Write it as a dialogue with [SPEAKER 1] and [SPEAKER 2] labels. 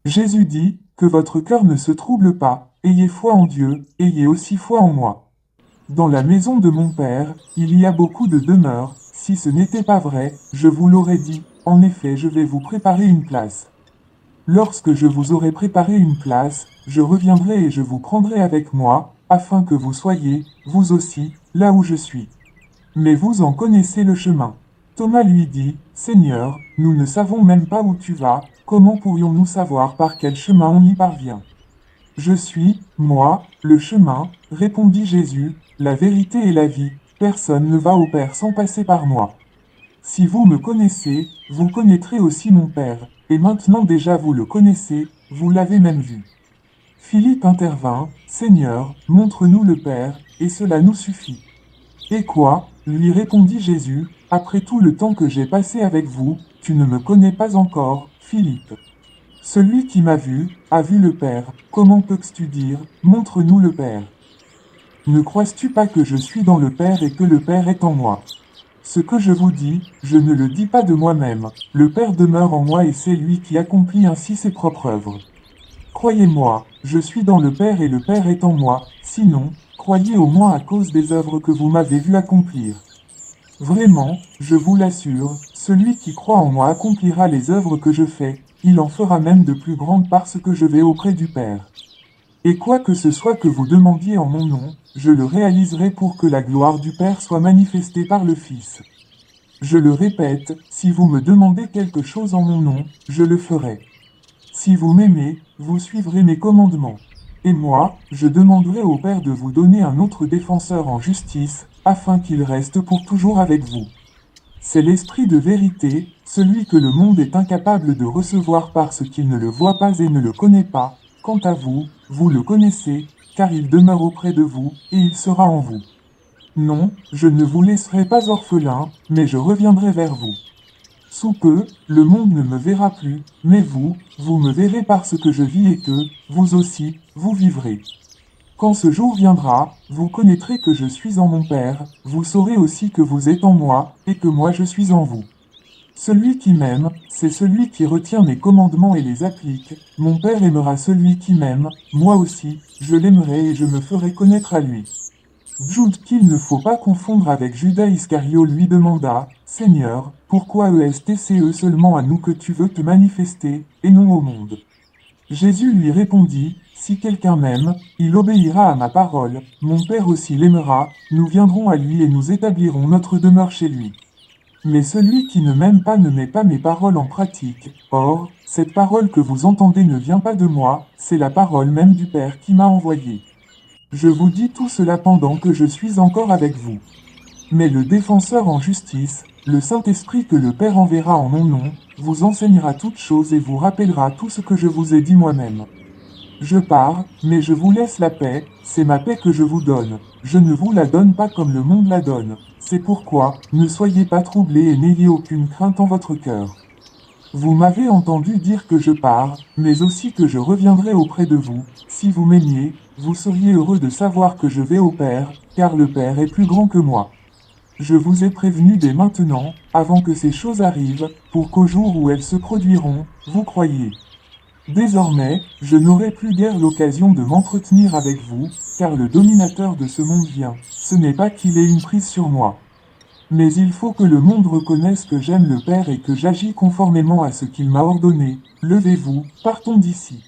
[SPEAKER 1] Jésus dit, que votre cœur ne se trouble pas, ayez foi en Dieu, ayez aussi foi en moi. Dans la maison de mon Père, il y a beaucoup de demeures, si ce n'était pas vrai, je vous l'aurais dit, en effet je vais vous préparer une place. Lorsque je vous aurai préparé une place, je reviendrai et je vous prendrai avec moi, afin que vous soyez, vous aussi, là où je suis. Mais vous en connaissez le chemin. Thomas lui dit, Seigneur, nous ne savons même pas où tu vas, comment pourrions-nous savoir par quel chemin on y parvient? Je suis, moi, le chemin, répondit Jésus, la vérité et la vie, personne ne va au Père sans passer par moi. Si vous me connaissez, vous connaîtrez aussi mon Père, et maintenant déjà vous le connaissez, vous l'avez même vu. Philippe intervint, Seigneur, montre-nous le Père, et cela nous suffit. Et quoi, lui répondit Jésus, après tout le temps que j'ai passé avec vous, tu ne me connais pas encore, Philippe. Celui qui m'a vu, a vu le Père, comment peux-tu dire, montre-nous le Père? Ne crois-tu pas que je suis dans le Père et que le Père est en moi? Ce que je vous dis, je ne le dis pas de moi-même, le Père demeure en moi et c'est lui qui accomplit ainsi ses propres œuvres. Croyez-moi, je suis dans le Père et le Père est en moi, sinon, croyez au moins à cause des œuvres que vous m'avez vu accomplir. Vraiment, je vous l'assure, celui qui croit en moi accomplira les œuvres que je fais, il en fera même de plus grandes parce que je vais auprès du Père. Et quoi que ce soit que vous demandiez en mon nom, je le réaliserai pour que la gloire du Père soit manifestée par le Fils. Je le répète, si vous me demandez quelque chose en mon nom, je le ferai. Si vous m'aimez, vous suivrez mes commandements. Et moi, je demanderai au Père de vous donner un autre défenseur en justice, afin qu'il reste pour toujours avec vous. C'est l'Esprit de vérité, celui que le monde est incapable de recevoir parce qu'il ne le voit pas et ne le connaît pas. Quant à vous, vous le connaissez, car il demeure auprès de vous, et il sera en vous. Non, je ne vous laisserai pas orphelin, mais je reviendrai vers vous. Sous peu, le monde ne me verra plus, mais vous, vous me verrez parce que je vis et que, vous aussi, vous vivrez. Quand ce jour viendra, vous connaîtrez que je suis en mon Père, vous saurez aussi que vous êtes en moi, et que moi je suis en vous. Celui qui m'aime, c'est celui qui retient mes commandements et les applique. Mon Père aimera celui qui m'aime, moi aussi, je l'aimerai et je me ferai connaître à lui. Jude qu'il ne faut pas confondre avec Judas Iscario lui demanda, Seigneur, pourquoi est-ce seulement à nous que tu veux te manifester, et non au monde? Jésus lui répondit, Si quelqu'un m'aime, il obéira à ma parole, mon Père aussi l'aimera, nous viendrons à lui et nous établirons notre demeure chez lui. Mais celui qui ne m'aime pas ne met pas mes paroles en pratique. Or, cette parole que vous entendez ne vient pas de moi, c'est la parole même du Père qui m'a envoyé. Je vous dis tout cela pendant que je suis encore avec vous. Mais le défenseur en justice, le Saint-Esprit que le Père enverra en mon nom, vous enseignera toutes choses et vous rappellera tout ce que je vous ai dit moi-même. Je pars, mais je vous laisse la paix, c'est ma paix que je vous donne. Je ne vous la donne pas comme le monde la donne. C'est pourquoi, ne soyez pas troublés et n'ayez aucune crainte en votre cœur. Vous m'avez entendu dire que je pars, mais aussi que je reviendrai auprès de vous. Si vous m'aimiez, vous seriez heureux de savoir que je vais au Père, car le Père est plus grand que moi. Je vous ai prévenu dès maintenant, avant que ces choses arrivent, pour qu'au jour où elles se produiront, vous croyiez. Désormais, je n'aurai plus guère l'occasion de m'entretenir avec vous, car le dominateur de ce monde vient. Ce n'est pas qu'il ait une prise sur moi. Mais il faut que le monde reconnaisse que j'aime le Père et que j'agis conformément à ce qu'il m'a ordonné. Levez-vous, partons d'ici.